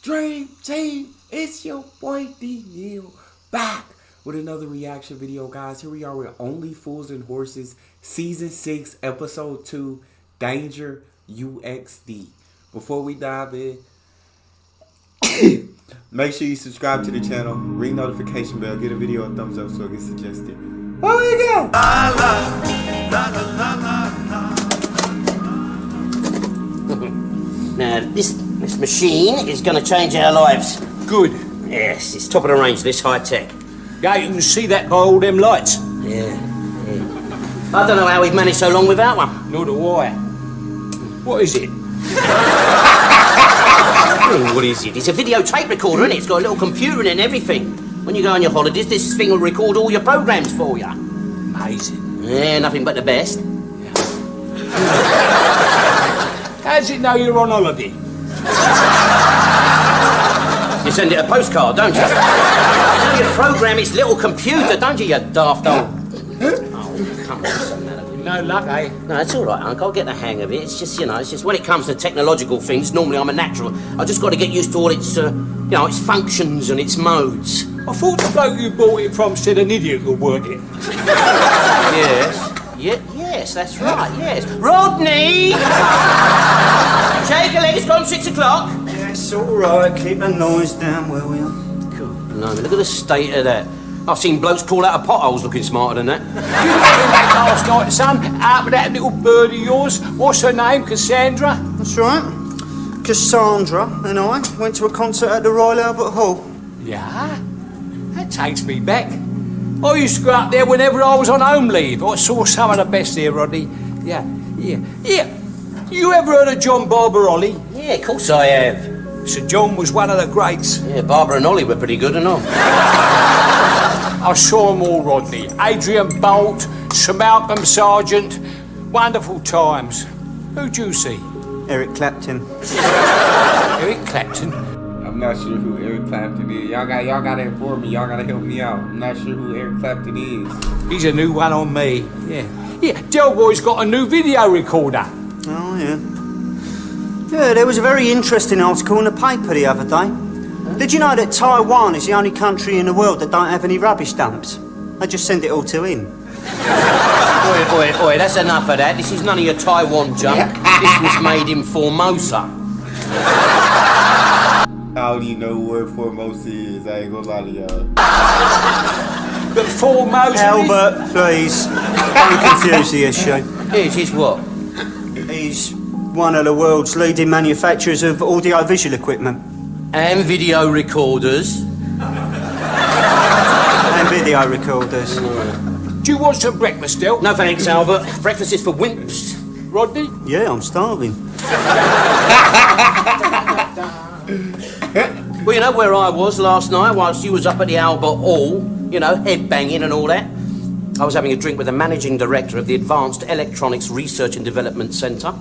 Dream Team, it's your boy D Neil back with another reaction video, guys. Here we are with Only Fools and Horses, Season 6, Episode 2, Danger UXD. Before we dive in, make sure you subscribe to the channel, ring notification bell, get a video a thumbs up so it gets suggested. Oh my God! Now, this machine is going to change our lives. Good. Yes, it's top of the range, this high tech. Yeah, you can see that by all them lights. Yeah. I don't know how we've managed so long without one. Nor do I. What is it? Oh, what is it? It's a videotape recorder, isn't it? It's got a little computer in it and everything. When you go on your holidays, this thing will record all your programs for you. Amazing. Yeah, nothing but the best. How does it know you're on holiday? You send it a postcard, don't you? You program its little computer, don't you, you daft old... Oh, come on. No luck, eh? No, it's all right, Uncle. I'll get the hang of it. It's just, it's just when it comes to technological things, normally I'm a natural. I just got to get used to all its, its functions and its modes. I thought the bloke you bought it from said an idiot could work it. Yes. Yes, that's right, yes. Rodney! Shake a leg, it's gone 6 o'clock. It's all right. Keep the noise down, will you? Cool. No, look at the state of that. I've seen blokes crawl out of potholes looking smarter than that. You went in that last night, son, out with that little bird of yours. What's her name, Cassandra? That's right. Cassandra and I went to a concert at the Royal Albert Hall. Yeah? That takes me back. I used to go up there whenever I was on home leave. I saw some of the best here, Rodney. Yeah. You ever heard of John Barbarolli? Yeah, of course I have. Sir John was one of the greats. Yeah, Barbara and Ollie were pretty good and all. I saw them all, Rodney. Adrian Bolt, Sir Malcolm Sargent. Wonderful times. Who'd you see? Eric Clapton. Eric Clapton? I'm not sure who Eric Clapton is. Y'all gotta inform me. Y'all gotta help me out. I'm not sure who Eric Clapton is. He's a new one on me. Yeah, Del Boy's got a new video recorder. Oh, yeah. Yeah, there was a very interesting article in the paper the other day. Did you know that Taiwan is the only country in the world that don't have any rubbish dumps? They just send it all to him. Oi, that's enough of that. This is none of your Taiwan junk. This was made in Formosa. I don't even know what Formosa is. I ain't gonna lie to y'all. But Formosa... Albert, please. Don't confuse the issue. It is what? He's one of the world's leading manufacturers of audio-visual equipment. And video recorders. And video recorders. Do you want some breakfast, Del? No thanks, Albert. Breakfast is for wimps. Rodney? Yeah, I'm starving. Well, you know where I was last night whilst you was up at the Albert Hall, head banging and all that? I was having a drink with the managing director of the Advanced Electronics Research and Development Centre.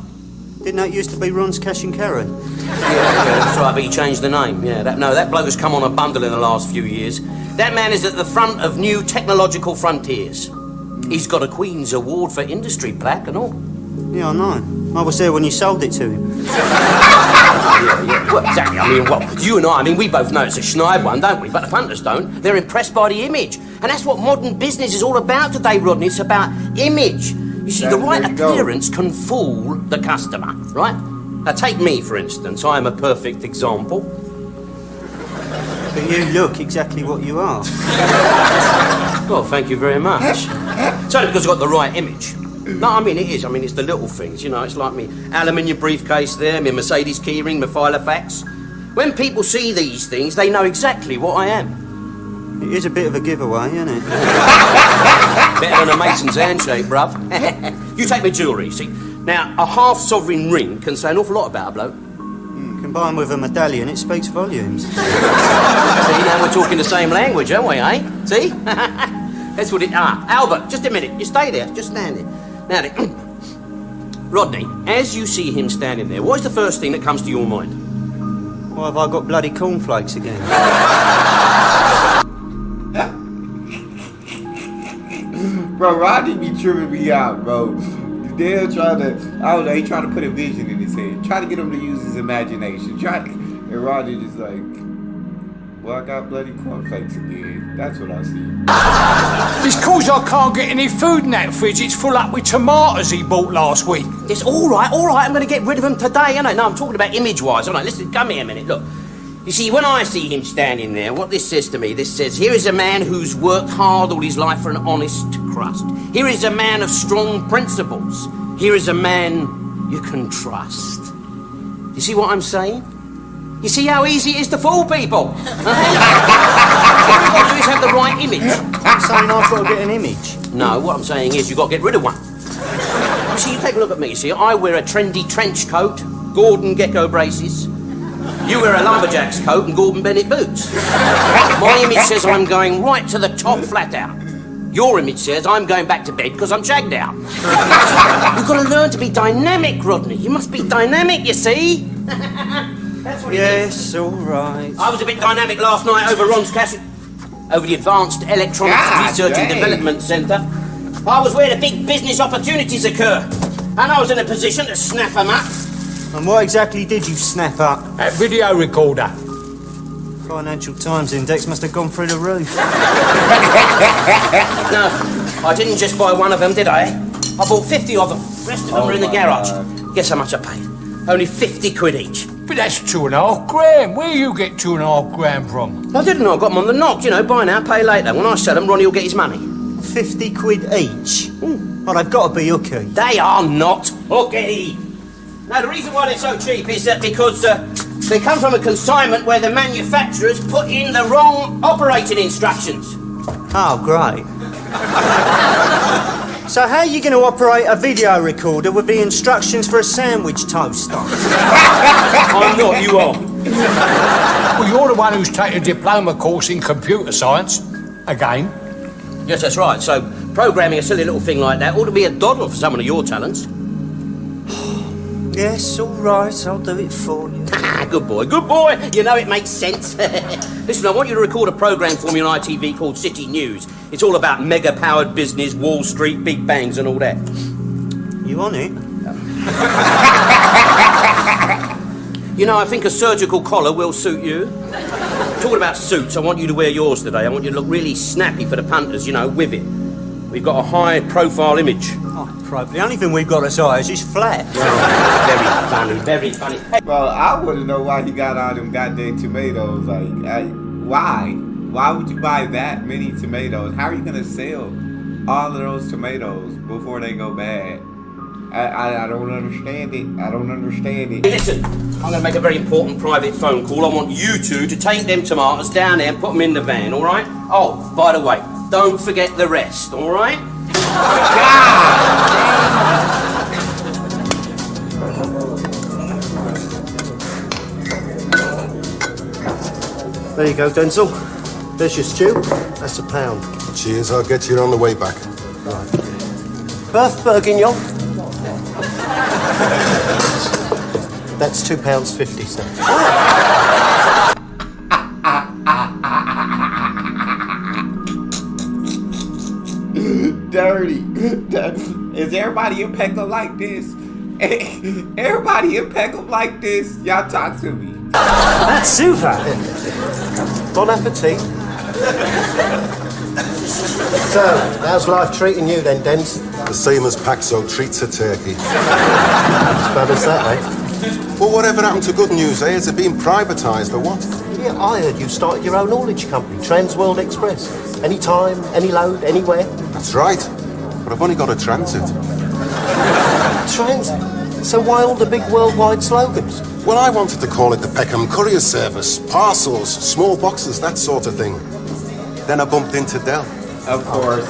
Didn't that used to be Ron's Cash and Carry? Yeah, that's right, but he changed the name. Yeah, that bloke has come on a bundle in the last few years. That man is at the front of new technological frontiers. He's got a Queen's Award for Industry plaque and all. Yeah, I know. I was there when you sold it to him. Yeah. Well, exactly. You and I, we both know it's a schneid one, don't we? But the punters don't. They're impressed by the image. And that's what modern business is all about today, Rodney. It's about image. You see, the right appearance can fool the customer, right? Now, take me, for instance. I am a perfect example. But you look exactly what you are. Well, thank you very much. It's only because I've got the right image. No, it is. It's the little things, It's like me aluminium briefcase there, my Mercedes keyring, my Filofax. When people see these things, they know exactly what I am. It is a bit of a giveaway, isn't it? Better than a Mason's handshake, bruv. You take my jewellery, see? Now, a half-sovereign ring can say an awful lot about a bloke. Combined with a medallion, it speaks volumes. See, now we're talking the same language, aren't we, eh? See? That's what it... Albert, just a minute. You stay there. Just stand there. Now then, Rodney, as you see him standing there, what is the first thing that comes to your mind? Why have I got bloody cornflakes again? Bro, Rodney be tripping me out, bro. They're trying to, I don't know, he trying to put a vision in his head. Try to get him to use his imagination. And Rodney just like, well, I got bloody cornflakes again. That's what I see. It's 'cause I can't get any food in that fridge. It's full up with tomatoes he bought last week. It's all right. I'm going to get rid of them today, ain't I? No, I'm talking about image-wise. All right, listen, come here a minute. Look, you see, when I see him standing there, what this says to me, this says, here is a man who's worked hard all his life for an honest crust. Here is a man of strong principles. Here is a man you can trust. You see what I'm saying? You see how easy it is to fool people? All you've got to do is have the right image. I'm saying I've got to get an image. No, what I'm saying is you've got to get rid of one. You see, you take a look at me, you see, I wear a trendy trench coat, Gordon Gecko braces. You wear a lumberjack's coat and Gordon Bennett boots. My image says I'm going right to the top flat out. Your image says I'm going back to bed because I'm shagged out. You've got to learn to be dynamic, Rodney. You must be dynamic, you see. That's what Yes, all right. I was a bit dynamic last night over Ron's castle, over the Advanced Electronics God Research and dang. Development Centre. I was where the big business opportunities occur, and I was in a position to snap them up. And what exactly did you snap up? That video recorder. Financial Times index must have gone through the roof. No, I didn't just buy one of them, did I? I bought 50 of them. The rest of them are in the my garage. God. Guess how much I paid? Only 50 quid each. But that's 2.5 grand. Where you get 2.5 grand from? I didn't know. I got them on the knock. You know, buy now, pay later. When I sell them, Ronnie will get his money. 50 quid each? Well, they've got to be hooky. They are not hooky. Now, the reason why they're so cheap is that because they come from a consignment where the manufacturers put in the wrong operating instructions. Oh, great. So how are you going to operate a video recorder with the instructions for a sandwich toaster? I'm not, you are. Well, you're the one who's taken a diploma course in computer science. Again. Yes, that's right. So, programming a silly little thing like that ought to be a doddle for someone of your talents. Yes, all right, I'll do it for you. Ah, good boy, good boy. You know it makes sense. Listen, I want you to record a programme for me on ITV called City News. It's all about mega-powered business, Wall Street, big bangs and all that. You on it? You know, I think a surgical collar will suit you. Talking about suits, I want you to wear yours today. I want you to look really snappy for the punters, you know, with it. We've got a high-profile image. Oh, probably. The only thing we've got as eyes is flat. Very funny, very funny. Hey, Well, I want to know why he got all them goddamn tomatoes. Why? Why would you buy that many tomatoes? How are you gonna sell all of those tomatoes before they go bad? I don't understand it. I don't understand it. listen, I'm going to make a very important private phone call. I want you two to take them tomatoes down there and put them in the van, all right? Oh, by the way, don't forget the rest, all right? There you go, Denzel. There's your stew. That's £1. Cheers, I'll get you on the way back. Birth bourguignon. That's £2.50. Dirty. Is everybody in Peckham like this? Everybody in Peckham like this? Y'all talk to me. That's super. Bon appetit. So, how's life treating you then, Dens? The same as Paxo treats a turkey. As bad as that, eh? Well, whatever happened to good news, eh? Is it being privatised or what? Yeah, I heard you started your own haulage company, Trans World Express. Any time, any load, anywhere. That's right. But I've only got a transit. Transit. So why all the big worldwide slogans? Well, I wanted to call it the Peckham Courier Service. Parcels, small boxes, that sort of thing. Then I bumped into Del. Of course.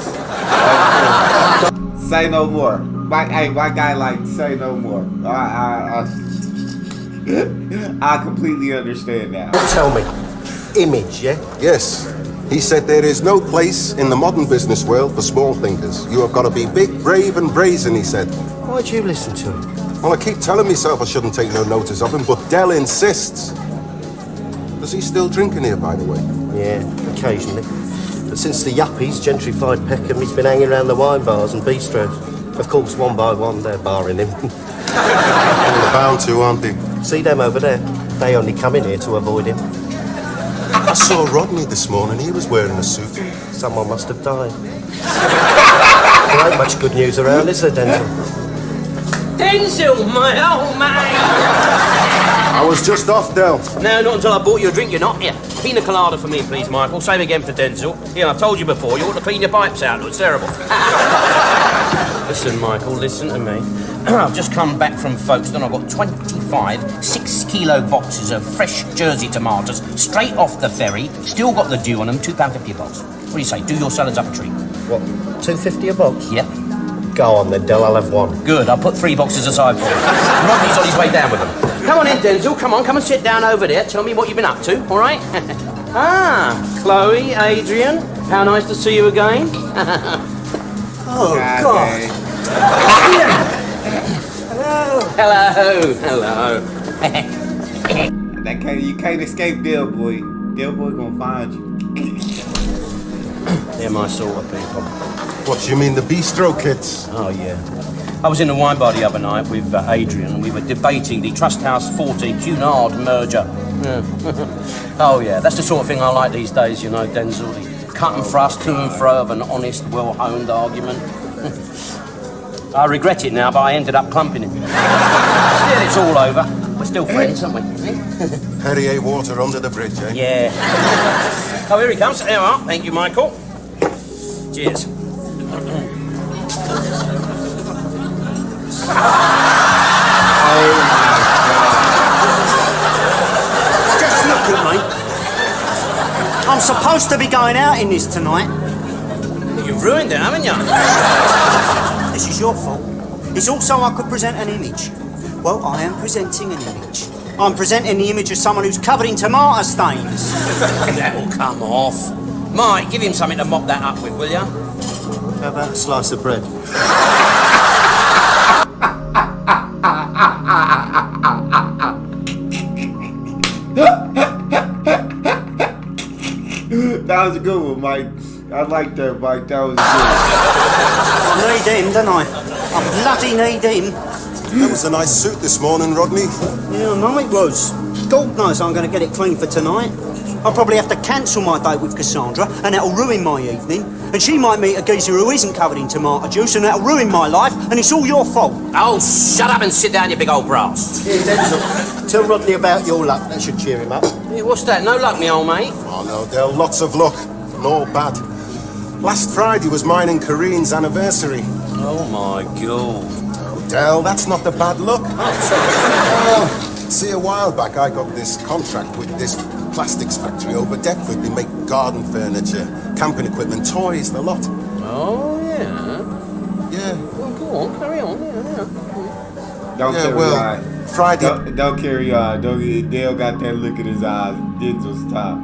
Say no more. Why guy like say no more? I completely understand now. Tell me. Image, yeah? Yes. He said there is no place in the modern business world for small thinkers. You have got to be big, brave and brazen, he said. Why'd you listen to him? Well, I keep telling myself I shouldn't take no notice of him, but Del insists. Does he still drinking here, by the way? Yeah, occasionally. But since the yuppies gentrified Peckham, he's been hanging around the wine bars and bistros. Of course, one by one, they're barring him. Well, they're bound to, aren't they? See them over there? They only come in here to avoid him. I saw Rodney this morning. He was wearing a suit. Someone must have died. There ain't much good news around, is there, Denzel? Denzel, my old man! I was just off, Del. No, not until I bought you a drink, you're not. Here, pina colada for me, please, Michael. Same again for Denzel. Here, I've told you before, you ought to clean your pipes out. It looks terrible. Listen, Michael, listen to me. I've just come back from Folkestone. I've got 25 6-kilo boxes of fresh Jersey tomatoes straight off the ferry. Still got the dew on them, £2.50 a box. What do you say? Do your salads up a treat. What, $2.50 a box? Yep. Go on then, Del, I'll have one. Good, I'll put 3 boxes aside for you. Rodney's on his way down with them. Come on in, Denzel, come and sit down over there. Tell me what you've been up to, all right? Ah, Chloe, Adrian, how nice to see you again. Oh, God. Hello. You can't escape Del Boy. Del Boy gonna find you. They're my sort of people. What, you mean the bistro kids? Oh, yeah. I was in the wine bar the other night with Adrian, and we were debating the Trust House 40 Cunard merger. Yeah. Oh, yeah, that's the sort of thing I like these days, you know, Denzel. The cut and thrust to and fro of an honest, well-honed argument. I regret it now, but I ended up clumping him. Still, it's all over. We're still friends, aren't we? Perrier water under the bridge, eh? Yeah. Oh, here he comes. There you are. Thank you, Michael. Cheers. Just look at me. I'm supposed to be going out in this tonight. You've ruined it, haven't you? This is your fault. It's also I could present an image. Well, I am presenting an image. I'm presenting the image of someone who's covered in tomato stains. That'll come off. Mike, give him something to mop that up with, will you? How about a slice of bread? That was a good one, Mike. I like that, Mike. That was good. I need him, don't I? I bloody need him. That was a nice suit this morning, Rodney. Yeah, I know it was. God knows I'm going to get it clean for tonight. I'll probably have to cancel my date with Cassandra, and that'll ruin my evening. And she might meet a geezer who isn't covered in tomato juice, and that'll ruin my life, and it's all your fault. Oh, shut up and sit down, you big old brass. Here, Denzel, tell Rodney about your luck. That should cheer him up. Yeah, what's that? No luck, me old mate. Oh, no, Del, lots of luck. No bad. Last Friday was mine and Kareen's anniversary. Oh, my God. Oh, Del, that's not the bad luck. See, a while back I got this contract with this plastics factory over Deptford. They make garden furniture, camping equipment, toys, the lot. Oh, yeah? Yeah. Well, go on, carry on. Yeah. Don't Yeah, carry well, on. Friday Don't carry on. Dale got that look in his eyes. Denzel's top.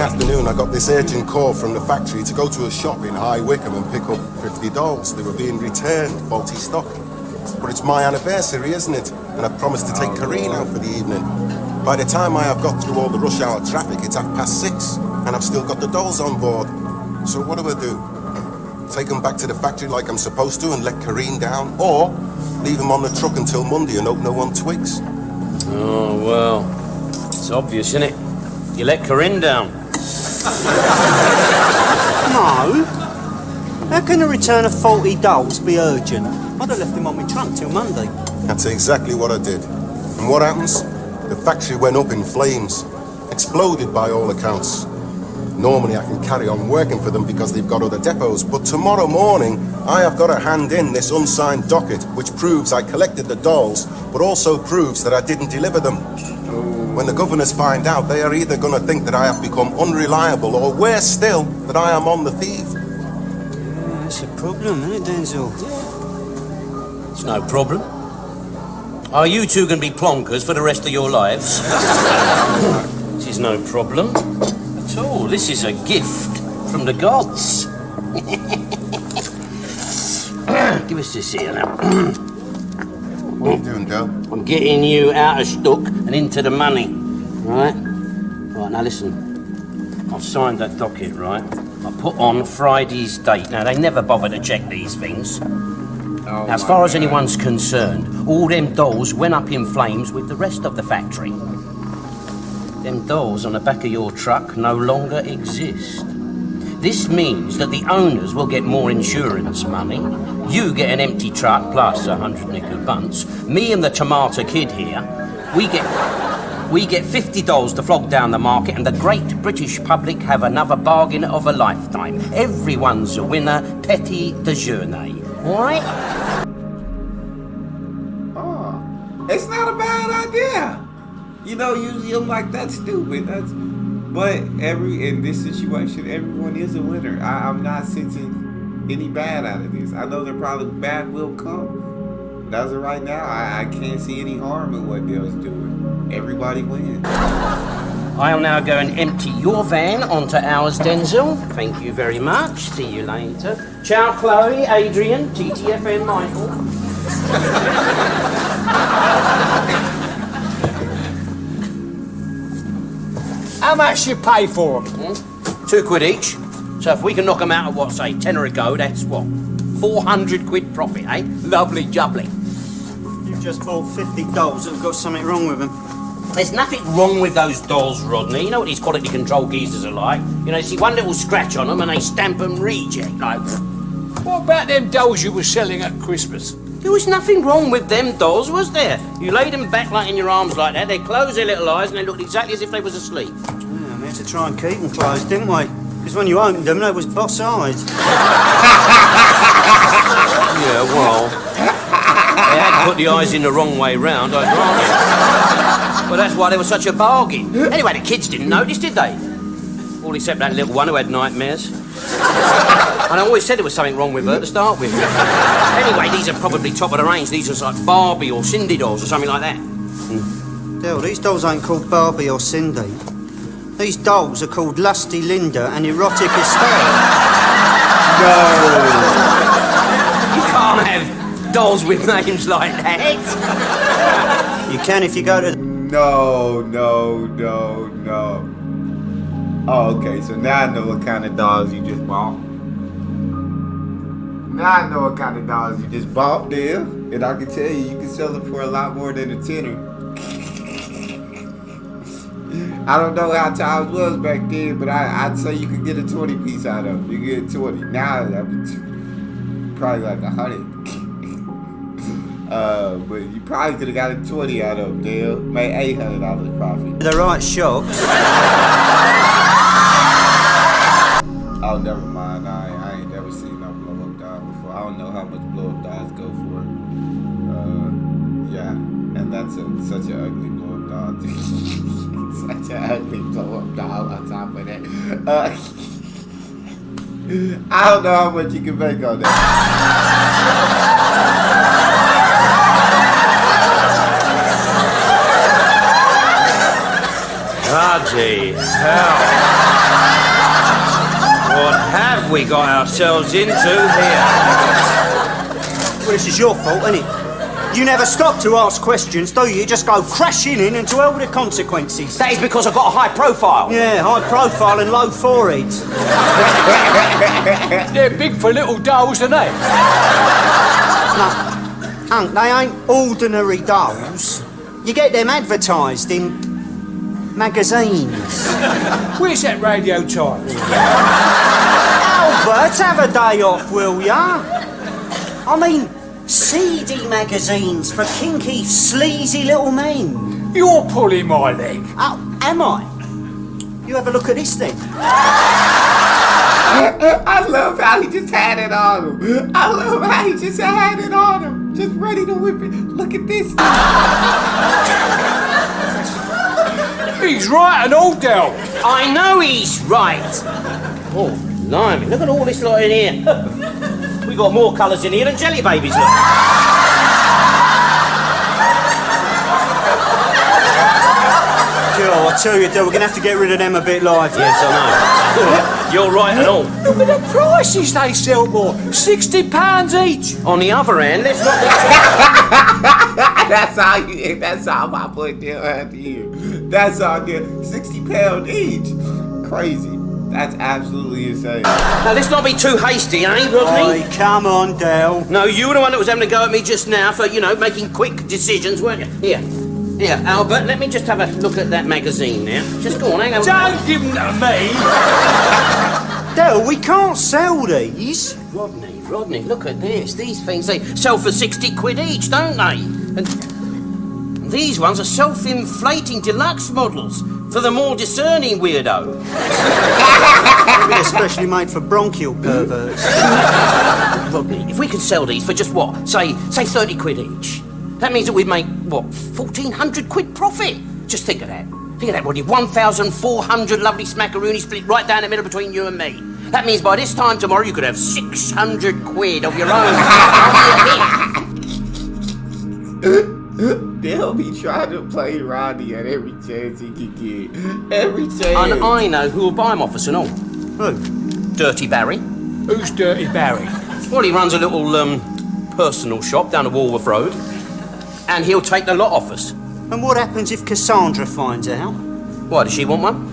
afternoon I got this urgent call from the factory to go to a shop in High Wycombe and pick up 50 dolls. They were being returned, faulty stock. But it's my anniversary, isn't it? And I've promised to take Kareen out for the evening. By the time I have got through all the rush hour traffic, it's 6:30, and I've still got the dolls on board. So what do I do? Take them back to the factory like I'm supposed to and let Kareen down? Or leave them on the truck until Monday and hope no one twigs? Oh, well, it's obvious, isn't it? You let Corinne down. No. How can a return of faulty dolls be urgent? I'd have left them on my trunk till Monday. That's exactly what I did. And what happens? The factory went up in flames. Exploded by all accounts. Normally I can carry on working for them because they've got other depots, but tomorrow morning I have got to hand in this unsigned docket which proves I collected the dolls, but also proves that I didn't deliver them. When the governors find out, they are either going to think that I have become unreliable, or worse still, that I am on the thief. Yeah, that's a problem, isn't it, Denzel? It's no problem. Are you two going to be plonkers for the rest of your lives? This is no problem at all. This is a gift from the gods. Give us this here now. What are you doing, Del? I'm getting you out of stuck and into the money, right? Right, now listen. I've signed that docket, right? I put on Friday's date. Now, they never bother to check these things. Now, as far as anyone's concerned, all them dolls went up in flames with the rest of the factory. Them dolls on the back of your truck no longer exist. This means that the owners will get more insurance money. You get an empty truck plus 100 nickel bunts. Me and the tomato kid here, we get 50 dolls to flog down the market, and the great British public have another bargain of a lifetime. Everyone's a winner, petit déjeuner. All right? Oh, it's not a bad idea. You know, usually I'm like, that's stupid. But in this situation, everyone is a winner. I'm not sensing any bad out of this. I know there probably bad will come. But as of right now, I can't see any harm in what Dale's doing. Everybody wins. I'll now go and empty your van onto ours, Denzel. Thank you very much. See you later. Ciao, Chloe, Adrian, TTFN, Michael. How much you pay for them? £2 each. So if we can knock them out at, what, say, tenner a go, that's what? 400 quid profit, eh? Lovely jubbly. You've just bought 50 dolls that have got something wrong with them. There's nothing wrong with those dolls, Rodney. You know what these quality control geezers are like? You know, you see one little scratch on them and they stamp and reject, like... What about them dolls you were selling at Christmas? There was nothing wrong with them dolls, was there? You laid them back like in your arms like that, they closed their little eyes and they looked exactly as if they was asleep. Yeah, we had to try and keep them closed, didn't we? Because when you opened them, they was boss-eyed. Yeah, well... They had put the eyes in the wrong way round, I grant you. Well, that's why they were such a bargain. Anyway, the kids didn't notice, did they? All except that little one who had nightmares. And I always said there was something wrong with her to start with. Anyway, these are probably top of the range. These are like Barbie or Cindy dolls or something like that. Dale, these dolls ain't called Barbie or Cindy. These dolls are called Lusty Linda and Erotic Estelle. You can't have dolls with names like that. You can if you go to... No. Oh, okay, so now I know what kind of dolls you just bought. Now I know what kind of dolls you just bought there. And I can tell you can sell them for a lot more than a tenner. I don't know how times was back then, but I'd say you could get a 20-piece out of them. You get 20. Now, that would probably like 100. But you probably could have got a 20 out of them, Dale. Made $800 profit. the right shop. Oh, never mind. I ain't never seen no blow-up doll before. I don't know how much blow-up dolls go for. Yeah, and that's such an ugly blow-up doll. Such an ugly blow-up doll on top of that. I don't know how much you can make on that. Bloody hell. What have we got ourselves into here? Well, this is your fault, isn't it? You never stop to ask questions, do you? You just go crashing in into hell with the consequences. That is because I've got a high profile. Yeah, high profile and low forehead. They're big for little dolls, aren't they? No, Unc, they ain't ordinary dolls. You get them advertised in magazines. Where's that radio time? Albert, have a day off, will ya? I mean, seedy magazines for kinky, sleazy little men. You're pulling my leg. Oh, am I? You have a look at this then. I love how he just had it on him. I love how he just had it on him. Just ready to whip it. Look at this. He's right and all, Del. I know he's right. Oh, blimey, look at all this lot in here. We got more colours in here than jelly babies, look. Joe, I tell you, Del, we're going to have to get rid of them a bit lively. Yes, I know. You're right and all. Look at the prices they sell for. £60 each. On the other hand, let's not... That's how my boy Dale had to hear. That's how they're £60 each. Crazy. That's absolutely insane. Now, let's not be too hasty, eh, Rodney? Oi, come on, Del. No, you were the one that was having a go at me just now for, you know, making quick decisions, weren't you? Here, Here, Albert, let me just have a look at that magazine now. Just go on, hang on. Don't give them to me! Del, we can't sell these. Rodney, look at this. These things, they sell for 60 quid each, don't they? And these ones are self-inflating deluxe models for the more discerning weirdo. They're especially made for bronchial perverts. Rodney, if we could sell these for just what? Say 30 quid each. That means that we'd make, what, 1,400 quid profit? Just think of that. Think of that, Rodney. 1,400 lovely smackaroonies split right down the middle between you and me. That means by this time tomorrow you could have 600 quid of your own. They'll be trying to play Rodney at every chance he can get. Every chance. And I know who'll buy them off us and all. Who? Dirty Barry. Who's Dirty Barry? Well, he runs a little, personal shop down the Walworth Road. And he'll take the lot off us. And what happens if Cassandra finds out? Why, does she want one?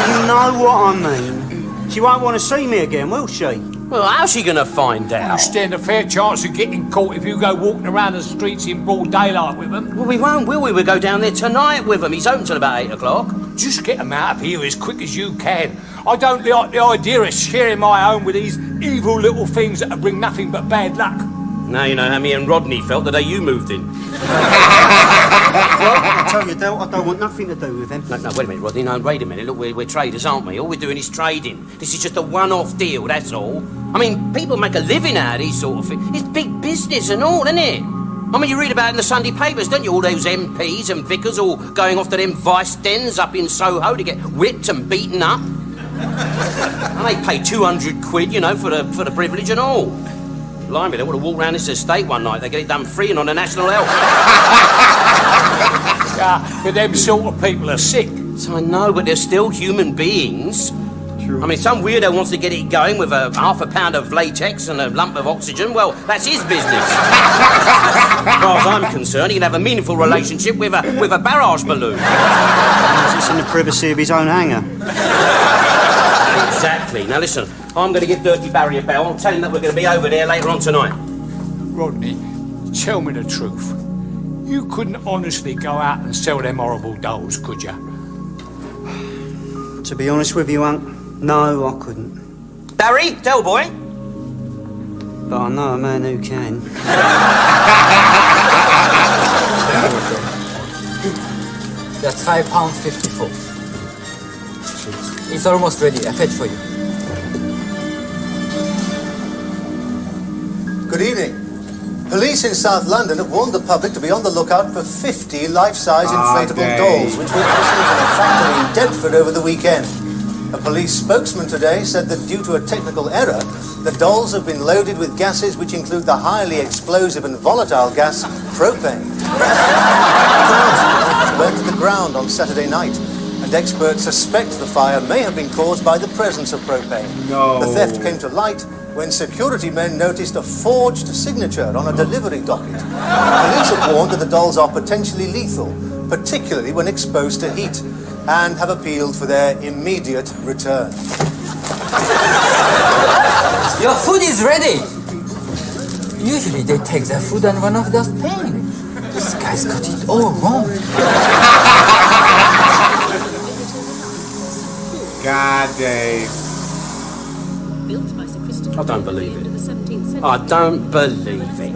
You know what I mean. She won't want to see me again, will she? Well, how's she going to find You out? stand a fair chance of getting caught if you go walking around the streets in broad daylight with them. Well, we won't, will we? We'll go down there tonight with him. He's open till about 8 o'clock. Just get them out of here as quick as you can. I don't like the idea of sharing my home with these evil little things that bring nothing but bad luck. Now you know how me and Rodney felt the day you moved in. I tell you, Del, I don't want nothing to do with them. No, wait a minute, Rodney. No, wait a minute. Look, we're traders, aren't we? All we're doing is trading. This is just a one-off deal, that's all. I mean, people make a living out of these sort of things. It's big business and all, isn't it? I mean, you read about it in the Sunday papers, don't you? All those MPs and vicars all going off to them vice dens up in Soho to get whipped and beaten up. And they pay 200 quid, you know, for the privilege and all. Blimey, they would have walked around this estate one night. They get it done free and on the national health. Yeah, but them sort of people are sick. So I know, but they're still human beings. True. I mean, some weirdo wants to get it going with a half a pound of latex and a lump of oxygen. Well, that's his business. As far as I'm concerned, he can have a meaningful relationship with a barrage balloon. It's in the privacy of his own hangar. Exactly. Now listen, I'm going to give Dirty Barry a bell. I'll tell him that we're going to be over there later on tonight. Rodney, tell me the truth. You couldn't honestly go out and sell them horrible dolls, could you? To be honest with you, Unc, no, I couldn't. Barry, tell boy. But I know a man who can. That's £5.54. It's almost ready. I fetch for you. Good evening. Police in South London have warned the public to be on the lookout for 50 life-size inflatable dolls, which were concealed in a factory in Deptford over the weekend. A police spokesman today said that due to a technical error, the dolls have been loaded with gases which include the highly explosive and volatile gas propane. It went to the ground on Saturday night, and experts suspect the fire may have been caused by the presence of propane. No. The theft came to light when security men noticed a forged signature on a delivery docket. Police have warned that the dolls are potentially lethal, particularly when exposed to heat, and have appealed for their immediate return. Your food is ready. Usually they take their food and run off without paying. This guy's got it all wrong. God dang. I don't believe it. I don't believe it.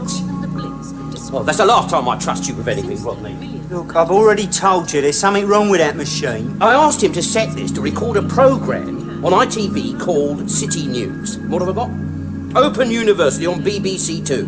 Well, that's the last time I trust you with anything, Rodney. Look, I've already told you there's something wrong with that machine. I asked him to set this to record a programme on ITV called City News. What have I got? Open University on BBC Two.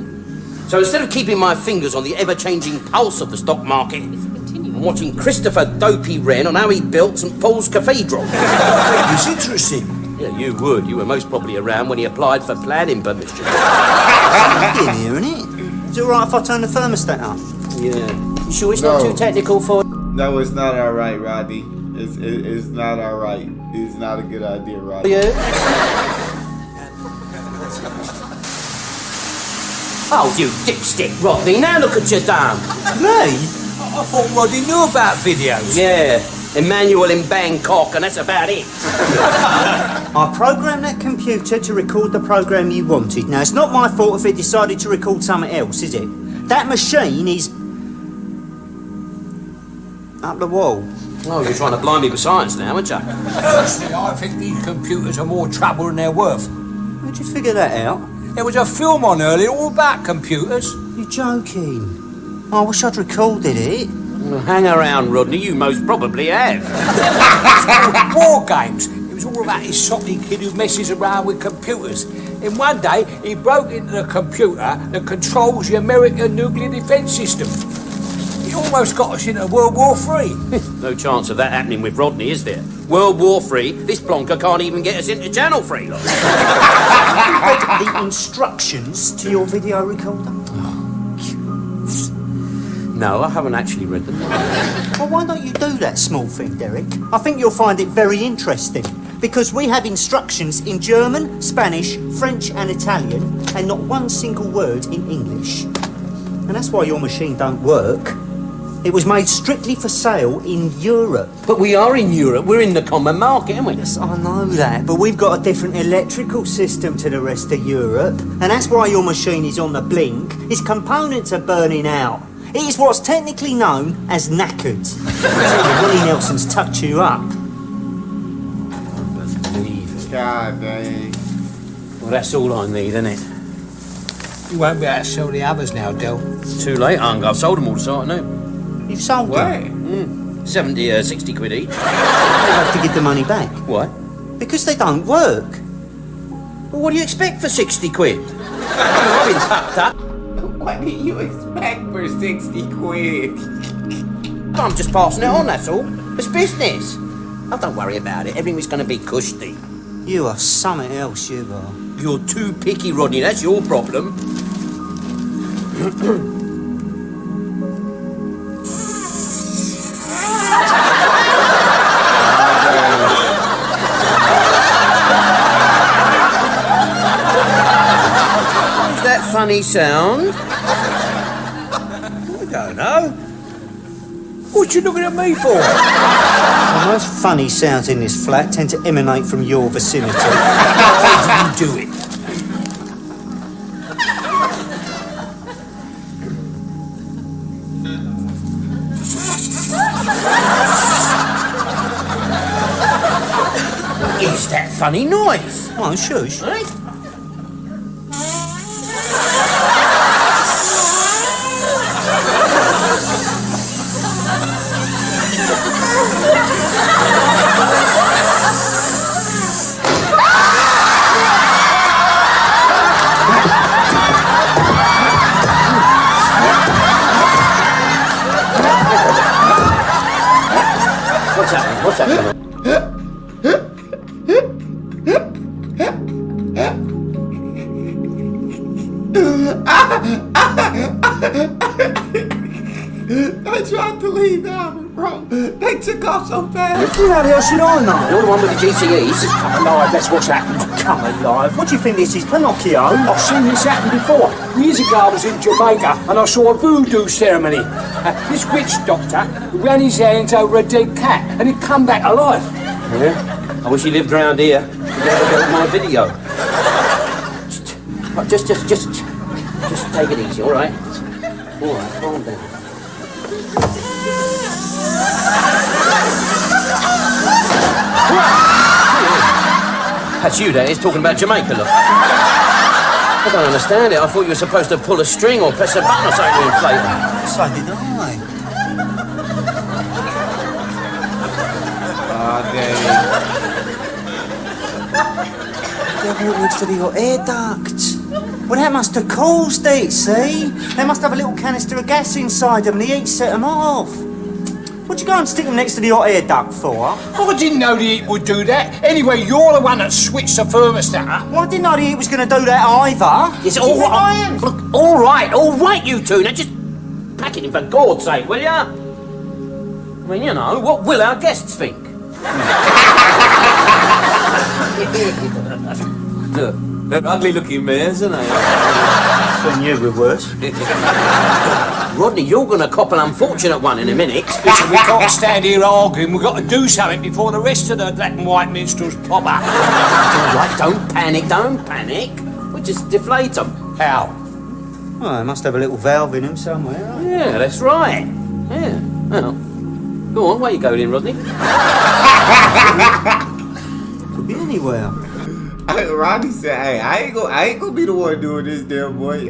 So instead of keeping my fingers on the ever-changing pulse of the stock market, I'm watching Christopher Dopey Wren on how he built St Paul's Cathedral. It's interesting. Yeah, you would. You were most probably around when he applied for planning permission. In here, isn't it? Is it alright if I turn the thermostat up? Yeah. You sure it's not No. too technical for... No, it's not all right, Rodney. It's not all right. It's not a good idea, Rodney. Yeah. Oh, you dipstick, Rodney. Now look at you done. Me? I thought Rodney knew about videos. Yeah. Emmanuel in Bangkok, and that's about it. I programmed that computer to record the program you wanted. Now, it's not my fault if it decided to record something else, is it? That machine is... Up the wall. Oh, you're trying to blind me with science now, aren't you? Personally, I think these computers are more trouble than they're worth. How'd you figure that out? There was a film on earlier all about computers. You're joking. Oh, I wish I'd recorded it. Well, hang around, Rodney. You most probably have. War games. It was all about this soppy kid who messes around with computers. And one day, he broke into the computer that controls the American nuclear defence system. He almost got us into World War III. No chance of that happening with Rodney, is there? World War III, this plonker can't even get us into Channel 3. Look. The instructions to your video recorder? No, I haven't actually read them. Well, why don't you do that small thing, Derek? I think you'll find it very interesting. Because we have instructions in German, Spanish, French and Italian, and not one single word in English. And that's why your machine don't work. It was made strictly for sale in Europe. But we are in Europe. We're in the common market, aren't we? Yes, I know that, but we've got a different electrical system to the rest of Europe. And that's why your machine is on the blink. Its components are burning out. It is what's technically known as knackered. Willie Nelson's touch you up. God dang. Well, that's all I need, isn't it? You won't be able to sell the others now, Del. Too late, I've sold them all this afternoon. You've sold them. What? 60 quid each. You have to give the money back. Why? Because they don't work. Well, what do you expect for 60 quid? I've been tucked up. What do you expect for 60 quid? I'm just passing it on, that's all. It's business. Oh, don't worry about it. Everything's going to be cushy. You are something else, you are. You're too picky, Rodney. That's your problem. What's that funny sound? I don't know. What you looking at me for? The most funny sounds in this flat tend to emanate from your vicinity. How did you do it? It's that funny noise. Oh, shush. Right? What's happening? I tried to leave now, bro. They took off so fast. Who the hell should I know? You're the one with the GCEs. Come alive, that's what's happened. Come alive. What do you think this is, Pinocchio? I've seen this happen before. Years ago I was in Jamaica and I saw a voodoo ceremony. This witch doctor ran his hands over a dead cat and he'd come back alive. Yeah? I wish he lived around here. To get a look at my video. Just take it easy, all right? All right, calm down. That's you, that is, talking about Jamaica, look. I don't understand it. I thought you were supposed to pull a string or press a button or something to inflate it. So did I. Oh, dang. Yeah, but it needs to be your air duct. Well, that must have caused it, see? They must have a little canister of gas inside them and the heat set them off. What'd you go and stick them next to the hot air duct for? Oh, I didn't know the heat would do that. Anyway, you're the one that switched the thermostat up. Well, I didn't know the heat was going to do that either. It's all right. Look, all right, you two. Now just pack it in for God's sake, will ya? I mean, you know, what will our guests think? Look, they're ugly-looking mares, aren't they? When you were worse. Rodney, you're going to cop an unfortunate one in a minute. Listen, we can't stand here arguing. We've got to do something before the rest of the black and white minstrels pop up. All right, don't panic. We'll just deflate them. How? Well, they must have a little valve in them somewhere, right? Yeah, that's right. Yeah, well, Go on, where you going in, Rodney? Could be anywhere. Rodney said, "Hey, I ain't gonna be the one doing this, damn boy.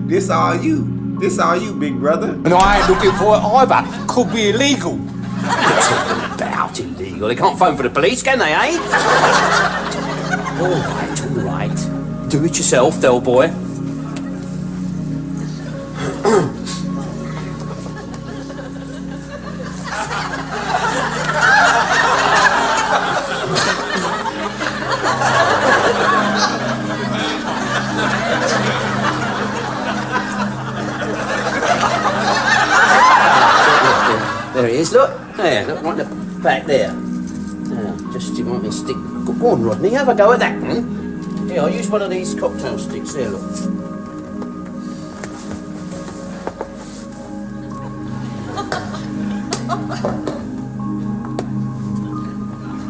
This all you. This all you, big brother." And I ain't looking for it either. Could be illegal. About illegal. They can't phone for the police, can they, eh? All right. Do it yourself, Del boy. There he is, look. There, look, right back there. Now, just you want me to stick... Go on, Rodney, have a go at that one. Here, I'll use one of these cocktail sticks. There, look.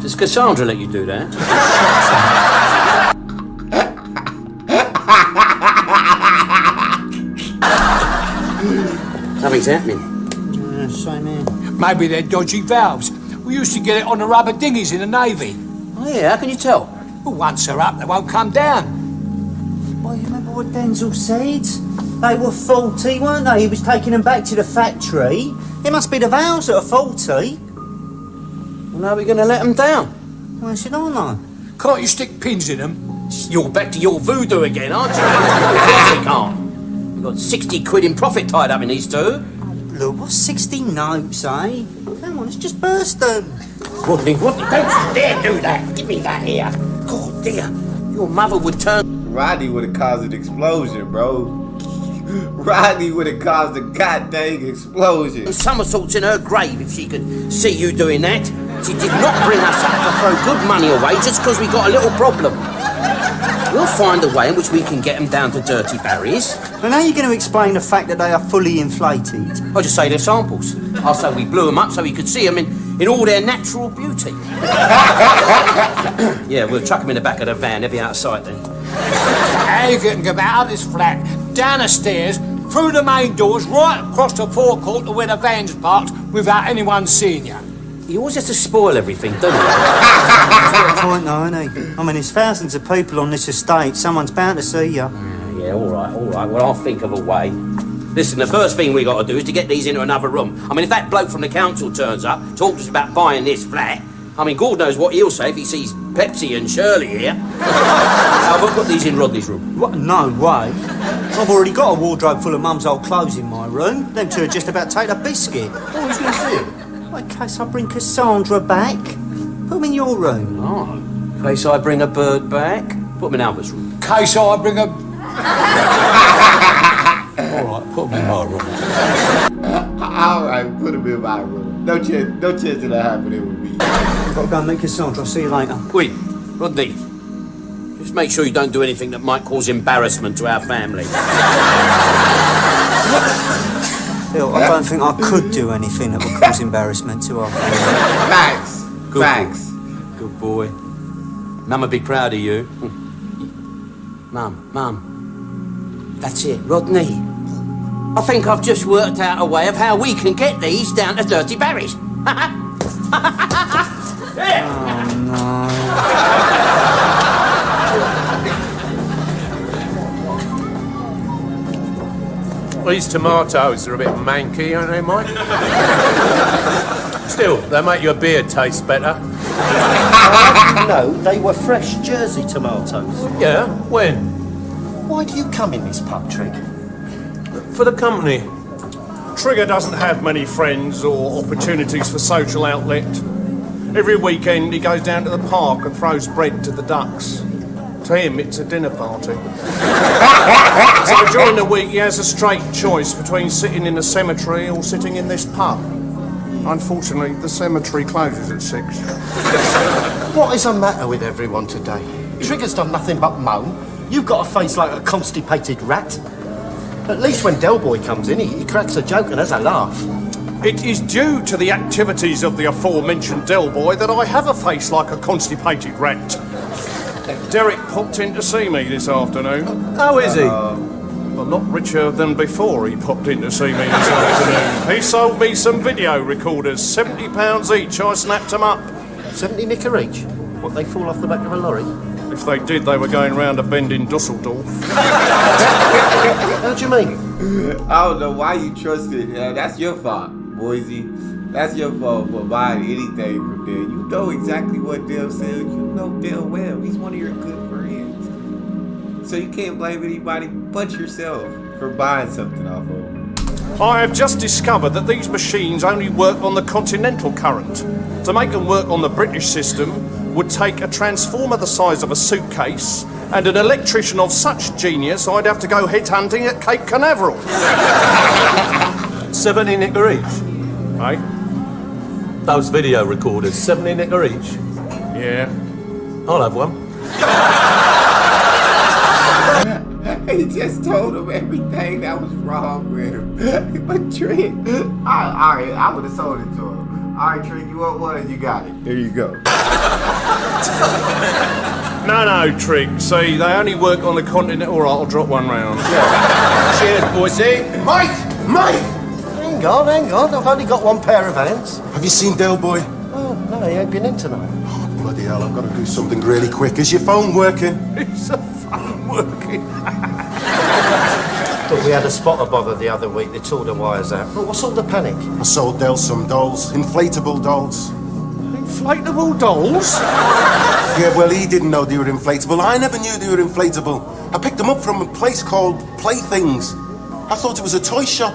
Does Cassandra let you do that? Something's happening. Same here. Maybe they're dodgy valves. We used to get it on the rubber dinghies in the Navy. Oh, yeah, how can you tell? Well, once they're up, they won't come down. Well, you remember what Denzel said? They were faulty, weren't they? He was taking them back to the factory. It must be the valves that are faulty. Well, how are we going to let them down? Well, I said, oh no. Can't you stick pins in them? You're back to your voodoo again, aren't you? Of course you can't. You've got 60 quid in profit tied up in these two. Look, what's 60 notes, eh? Come on, it's just burst them. Rodney, don't you dare do that. Give me that here. God, dear. Your mother would turn... Rodney would have caused an explosion, bro. Rodney would have caused a goddamn explosion. somersaults in her grave if she could see you doing that. She did not bring us up to throw good money away just because we got a little problem. We'll find a way in which we can get them down to dirty barriers. And how are you going to explain the fact that they are fully inflated? I'll just say they're samples. I'll say we blew them up so we could see them in all their natural beauty. Yeah, we'll chuck them in the back of the van. They'll be out of sight then. How you can get out of this flat, down the stairs, through the main doors, right across the forecourt to where the van's parked without anyone seeing you? You always have to spoil everything, don't you? That's the point, though, isn't he? I mean, there's thousands of people on this estate. Someone's bound to see you. Yeah, all right. Well, I'll think of a way. Listen, the first thing we got to do is to get these into another room. I mean, if that bloke from the council turns up, talks to us about buying this flat, I mean, God knows what he'll say if he sees Pepsi and Shirley here. I'll put these in Rodney's room. What? No way. I've already got a wardrobe full of Mum's old clothes in my room. Them two are just about to take a biscuit. Oh, who's going to see it? Well, in case I bring Cassandra back, put them in your room. Oh, in case I bring a bird back, put them in Albert's room. In case I bring a... All right, put them in my room. All right, put him in my room. No chance of that happening with me. I've got to go and meet Cassandra. I'll see you later. Wait, Rodney. Just make sure you don't do anything that might cause embarrassment to our family. Phil, I don't think I could do anything that would cause embarrassment to our family. Facts. Facts. Good boy. Mum would be proud of you. Mum. That's it, Rodney. I think I've just worked out a way of how we can get these down to Dirty Barry's. These tomatoes are a bit manky, aren't they, Mike? Still, they make your beer taste better. How do you know they were fresh Jersey tomatoes? Yeah, when? Why do you come in this pub, Trig? For the company. Trigger doesn't have many friends or opportunities for social outlet. Every weekend he goes down to the park and throws bread to the ducks. To him, it's a dinner party. So during the week, he has a straight choice between sitting in the cemetery or sitting in this pub. Unfortunately, the cemetery closes at 6. What is the matter with everyone today? Trigger's done nothing but moan. You've got a face like a constipated rat. At least when Del Boy comes in, he cracks a joke and has a laugh. It is due to the activities of the aforementioned Del Boy that I have a face like a constipated rat. Derek popped in to see me this afternoon. How is he? A lot richer than before he popped in to see me this afternoon. He sold me some video recorders, £70 each. I snapped them up. 70 nicker each? What, they fall off the back of a lorry? If they did, they were going round a bend in Dusseldorf. How do you mean? I don't know why you trusted. That's your fault, Boise. That's your fault for buying anything from there. You know exactly what Dale said. You know Dale well. He's one of your good friends. So you can't blame anybody but yourself for buying something off of him. I have just discovered that these machines only work on the continental current. To make them work on the British system would take a transformer the size of a suitcase and an electrician of such genius I'd have to go headhunting at Cape Canaveral. 70 nicker each. Hey? Those video recorders, 70 nicker each. Yeah. I'll have one. He just told him everything that was wrong with him. But Trick, I would have sold it to him. All right, Trick, you want one? You got it. There you go. No, Trig. See, they only work on the continent. All right, I'll drop one round. Yeah. Cheers, Boise. Mike! Hang on. I've only got one pair of hands. Have you seen Del Boy? Oh, no, he ain't been in tonight. Oh, bloody hell, I've got to do something really quick. Is your phone working? Is the phone working? But we had a spotter bother the other week. They tore the wires out. But what's all the panic? I sold Del some dolls, inflatable dolls. Inflatable dolls? Yeah, well, he didn't know they were inflatable. I never knew they were inflatable. I picked them up from a place called Playthings. I thought it was a toy shop.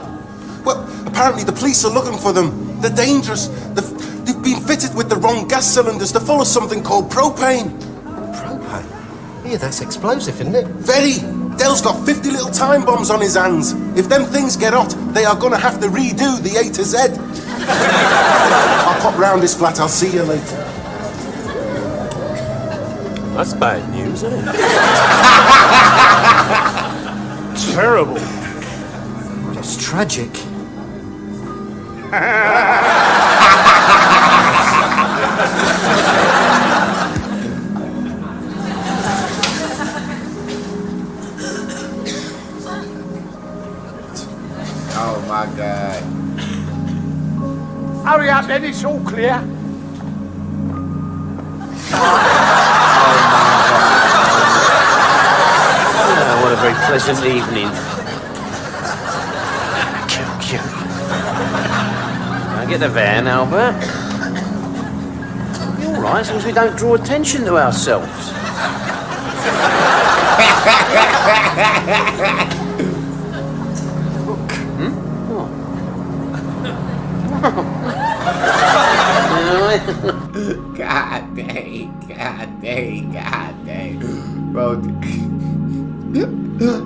Well, apparently the police are looking for them. They're dangerous. They've been fitted with the wrong gas cylinders. They're full of something called propane. Propane? Yeah, that's explosive, isn't it? Very. Del's got 50 little time bombs on his hands. If them things get hot, they are going to have to redo the A to Z. I'll pop round this flat. I'll see you later. That's bad news, isn't it? Terrible. That's tragic. Oh my God. Hurry up then, it's all clear. Oh, what a very pleasant evening. Cute. Now get the van, Albert. You're all right, as long as we don't draw attention to ourselves. God dang. Bro,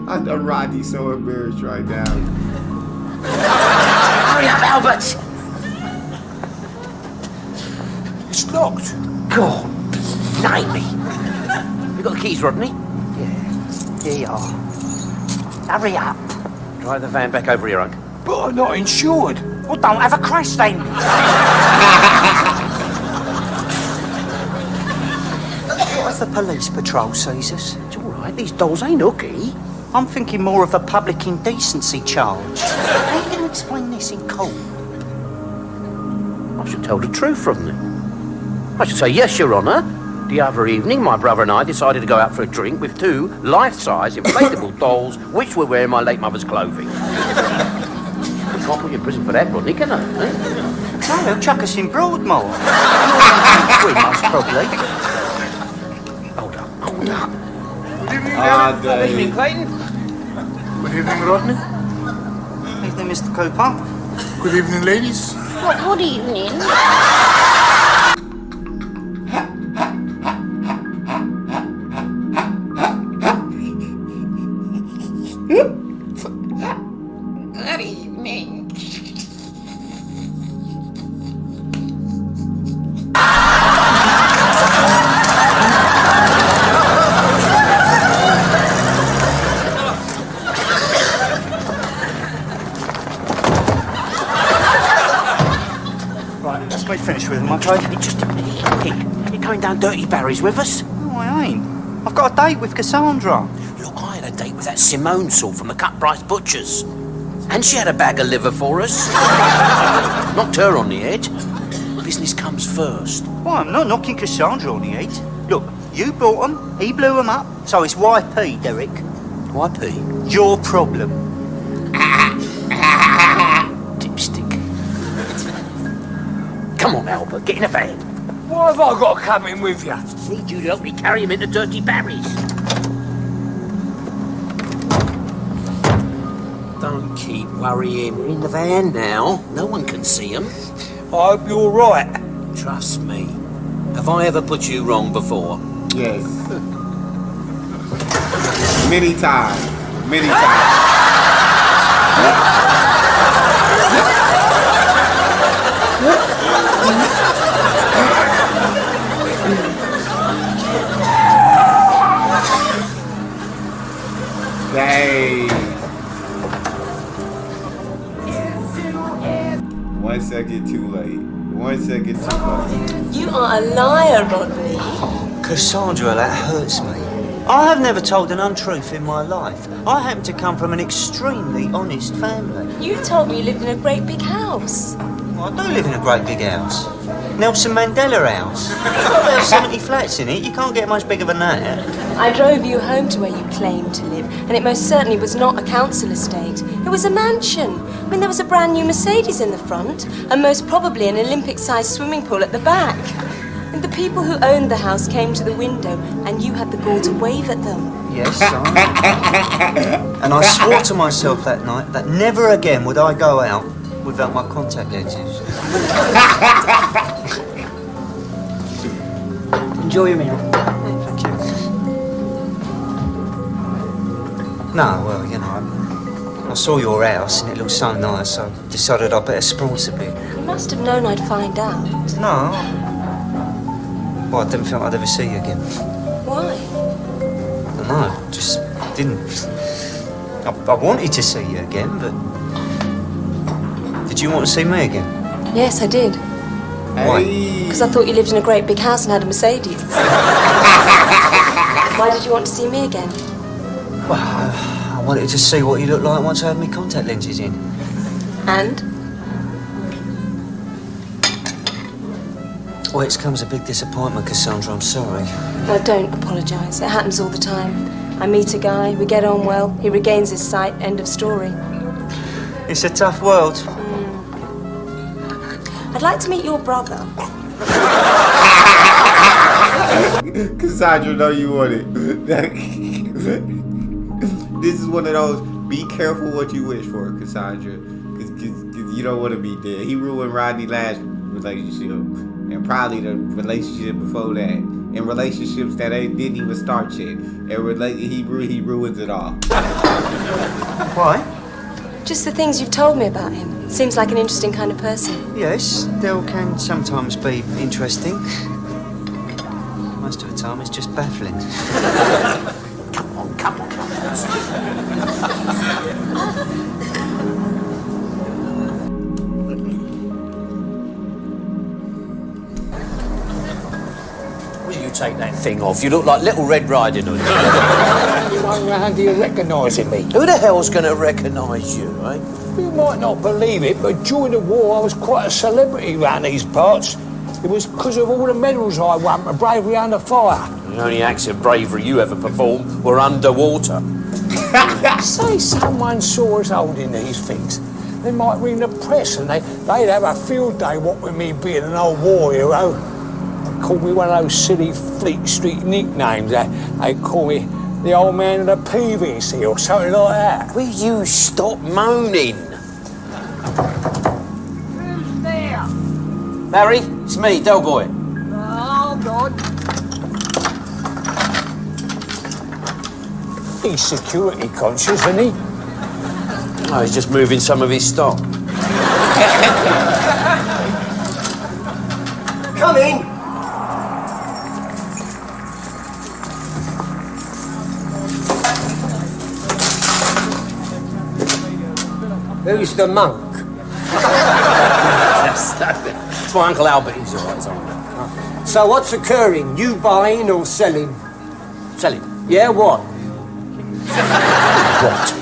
I know Rodney's so embarrassed right now. Hurry up, Albert! It's locked. God, blimey. You got the keys, Rodney? Yeah, here you are. Hurry up. Drive the van back over here, Unc. But I'm not insured. Well, don't have a crash then. What's the police patrol sees us? It's all right, these dolls ain't hooky. I'm thinking more of a public indecency charge. How are you going to explain this in court? I should tell the truth from them. I should say, yes, Your Honour. The other evening, my brother and I decided to go out for a drink with two life-size inflatable dolls, which were wearing my late mother's clothing. I can't put you in prison for that, Rodney, can I? Eh? No, they'll chuck us in Broadmoor. Most probably. Hold up. Good evening, Clayton. Good evening, Rodney. Evening, Mr. Cooper. Good evening, ladies. Good evening. Good evening. Right, let's be finished with them, okay? Just a minute. You're going down Dirty Barry's with us? No, I ain't. I've got a date with Cassandra. Look, I had a date with that Simone sort from the Cut Price Butchers. And she had a bag of liver for us. Knocked her on the head. Business comes first. Well, I'm not knocking Cassandra on the head. Look, you brought them, he blew them up, so it's YP, Derek. YP? Your problem. Dipstick. Come on, Albert, get in a van. Why have I got to come in with you? Need you to help me carry him into Dirty Barry's. Don't keep worrying. We're in the van now. No one can see him. I hope you're right. Trust me. Have I ever put you wrong before? Yes. Many times. Many times. Dang. 1 second too late. 1 second too late. You are a liar, Rodney. Cassandra, that hurts me. I have never told an untruth in my life. I happen to come from an extremely honest family. You told me you lived in a great big house. Well, I do live in a great big house. Nelson Mandela House. It's got about 70 flats in it. You can't get much bigger than that. I drove you home to where you claimed to live, and it most certainly was not a council estate. It was a mansion. I mean, there was a brand new Mercedes in the front, and most probably an Olympic-sized swimming pool at the back. And the people who owned the house came to the window, and you had the gall to wave at them. Yes, and I swore to myself that night that never again would I go out without my contact lenses. Enjoy your meal. Thank you. No, well, you know, I saw your house and it looked so nice, so I decided I'd better spruce a bit. You must have known I'd find out. No. Well, I didn't think I'd ever see you again. Why? I don't know, just didn't. I wanted to see you again, but... Did you want to see me again? Yes, I did. Why? Because I thought you lived in a great big house and had a Mercedes. Why did you want to see me again? Well, I wanted to see what you looked like once I had my contact lenses in. And? Well, it's comes a big disappointment, Cassandra, I'm sorry. No, don't apologise. It happens all the time. I meet a guy, we get on well, he regains his sight, end of story. It's a tough world. I'd like to meet your brother. Cassandra, know you want it. This is one of those, be careful what you wish for, Cassandra. Because you don't want to be dead. He ruined Rodney's last relationship. And probably the relationship before that. And relationships that didn't even start yet. And he ruins it all. Why? Just the things you've told me about him. Seems like an interesting kind of person. Yes, they can sometimes be interesting. Most of the time, it's just baffling. Come on, come on, come on. Will you take that thing off? You look like Little Red Riding Hood. You run round here recognising me. Who the hell's going to recognise you, eh? You might not believe it, but during the war I was quite a celebrity round these parts. It was because of all the medals I won for bravery under fire. The only acts of bravery you ever performed were underwater. Say someone saw us holding these things, they might ring the press and they'd have a field day what with me being an old war hero. They called me one of those silly Fleet Street nicknames. They call me the old man of the PVC or something like that. Will you stop moaning? Who's there? Barry, it's me, Del Boy. Oh, God. He's security conscious, isn't he? Oh, he's just moving some of his stock. Come in. Who's the monk? It's my Uncle Albert, he's all right, So what's occurring? You buying or selling? Selling. Yeah, what? What?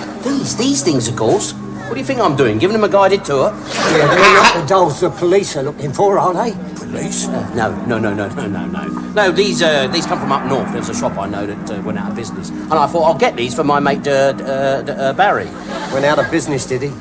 These things, of course. What do you think I'm doing? Giving them a guided tour? Yeah, they're not the dolls the police are looking for, are they? Police? No. No, these come from up north. There's a shop I know that went out of business. And I thought I'll get these for my mate Barry. Went out of business, did he?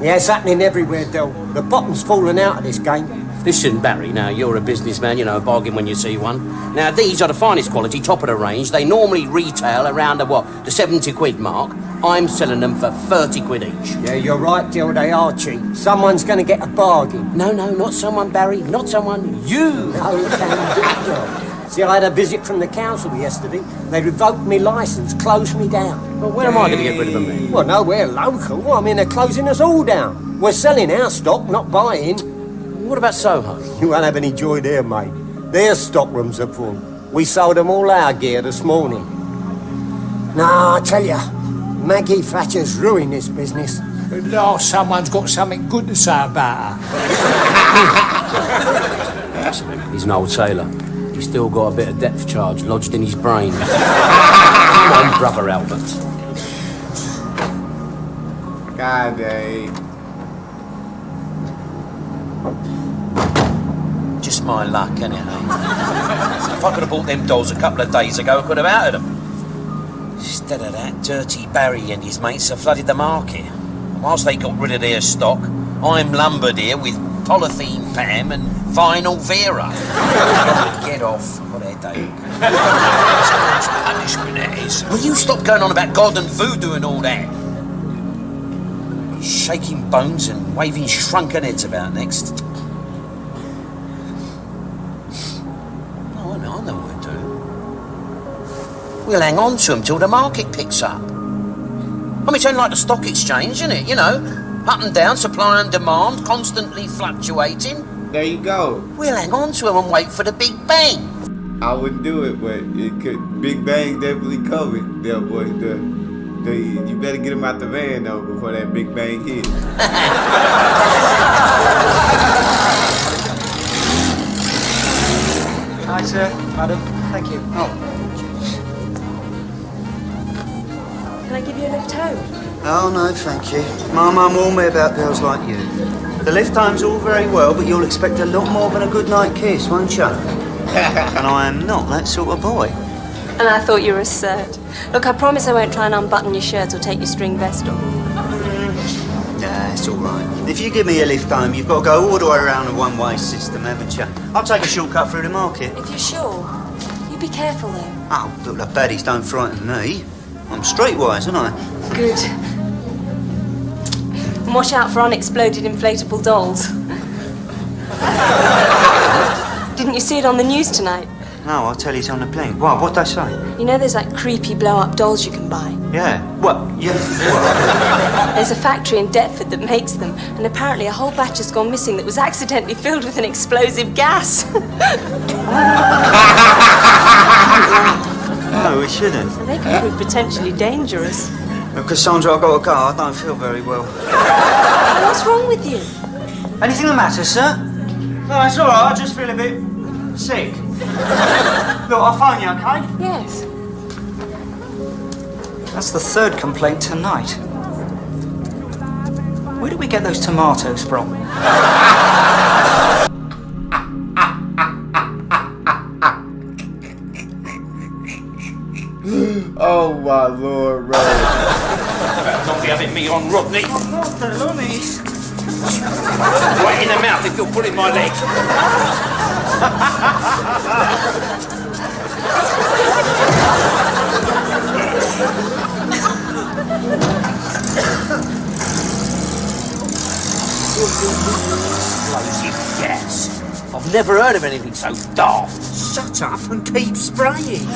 Yeah, it's happening everywhere, Del. The bottom's falling out of this game. Listen, Barry, now, you're a businessman, you know, a bargain when you see one. Now, these are the finest quality, top of the range. They normally retail around the 70 quid mark. I'm selling them for 30 quid each. Yeah, you're right, Del, they are cheap. Someone's going to get a bargain. No, not someone, Barry. Not someone. You. No, can do, Del. See, I had a visit from the council yesterday. They revoked me licence, closed me down. Well, where am I going to get rid of them then? Well, no, we're local. I mean, they're closing us all down. We're selling our stock, not buying. What about Soho? You won't have any joy there, mate. Their stockrooms are full. We sold them all our gear this morning. Nah, I tell ya, Maggie Thatcher's ruined this business. At last, someone's got something good to say about her. He's an old sailor. He's still got a bit of depth charge lodged in his brain. Come on, brother Albert. God dang. Just my luck, innit, eh? If I could have bought them dolls a couple of days ago, I could have outed them. Instead of that, Dirty Barry and his mates have flooded the market. And whilst they got rid of their stock, I'm lumbered here with Polythene Pam and Vinyl Vera. Get off. What a day. Punishment that is. Will you stop going on about God and voodoo and all that? Shaking bones and waving shrunken heads about next. I know what to do. We'll hang on to them till the market picks up. I mean, it's only like the stock exchange, isn't it? You know, up and down, supply and demand, constantly fluctuating. There you go. We'll hang on to them and wait for the Big Bang. I wouldn't do it, but it could. Big Bang definitely coming. There, boy. You better get him out the van though before that Big Bang hit. Hi, sir. Madam. Thank you. Oh. Can I give you a lift home? Oh, no, thank you. My mum warned me about girls like you. The lift home's all very well, but you'll expect a lot more than a good night kiss, won't you? And I am not that sort of boy. And I thought you were absurd. Look, I promise I won't try and unbutton your shirt or take your string vest off. Yeah, it's all right. If you give me a lift home, you've got to go all the way around a one-way system, haven't you? I'll take a shortcut through the market. If you're sure, you be careful though. Oh, look, the baddies don't frighten me. I'm streetwise, aren't I? Good. And watch out for unexploded inflatable dolls. Didn't you see it on the news tonight? No, I'll tell you it's on the plane. Why, what'd they say? You know there's like creepy blow-up dolls you can buy? Yeah. What? Yeah. What? There's a factory in Deptford that makes them, and apparently a whole batch has gone missing that was accidentally filled with an explosive gas. No, we shouldn't. And they can prove potentially dangerous. Look, Cassandra, I've got to go. I don't feel very well. What's wrong with you? Anything the matter, sir? No, it's all right. I just feel a bit sick. Look, I'll phone you, okay? Yes. That's the third complaint tonight. Where did we get those tomatoes from? Oh my Lord, Ray. Not be having me on, Rodney. I'm not the honest. Right in the mouth if you're pulling my leg. Explosive gas. I've never heard of anything so daft. Shut up and keep spraying.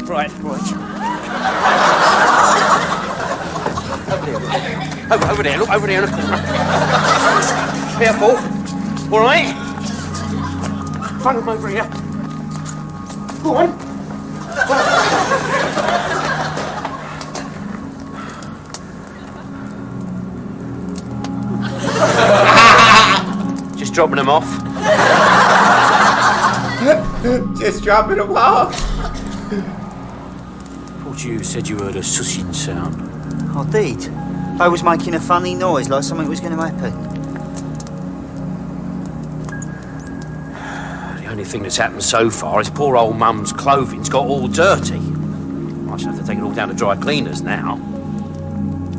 Right. Over there, look, over there in the corner. Careful. All right? Front him over here. Go on. dropping them off. Just dropping them off. Thought you said you heard a sussing sound. I did. I was making a funny noise like something was going to happen. The only thing that's happened so far is poor old Mum's clothing's got all dirty. I should have to take it all down to dry cleaners now.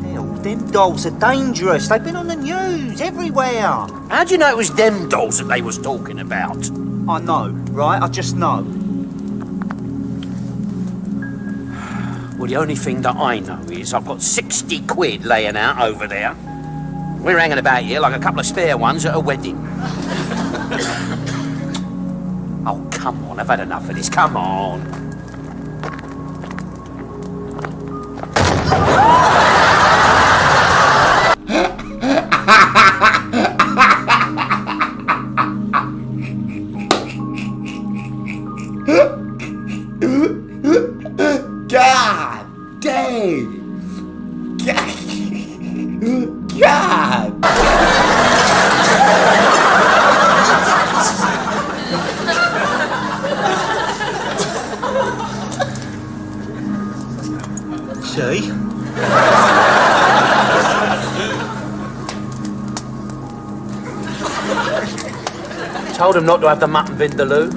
Hell, them dolls are dangerous. They've been on the news everywhere. How do you know it was them dolls that they was talking about? I know, right? I just know. Well, the only thing that I know is I've got 60 quid laying out over there. We're hanging about here like a couple of spare ones at a wedding. Oh, come on, I've had enough of this. Come on. God dang. God. See? Told him not to have the mutton vindaloo.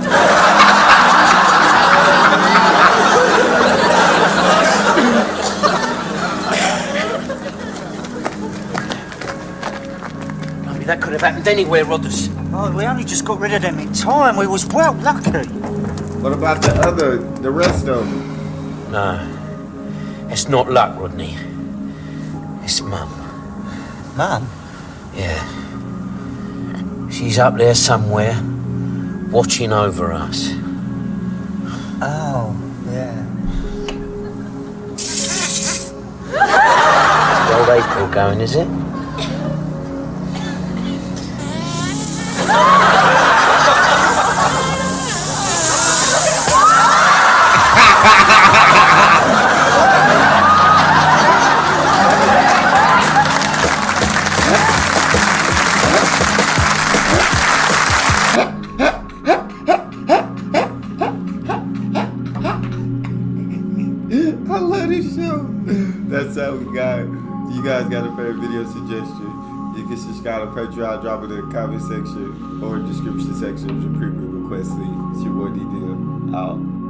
That could have happened anywhere, Rodders. Oh, we only just got rid of them in time. We was well lucky. What about the rest of them? No. It's not luck, Rodney. It's Mum. Mum? Yeah. She's up there somewhere, watching over us. Oh, yeah. Old April going, is it? I love this show. That's how we got. You guys got a favorite video suggestion? You can subscribe to Patreon, drop it in the comment section or description section of your pre-request. It's your boy D-Dim out.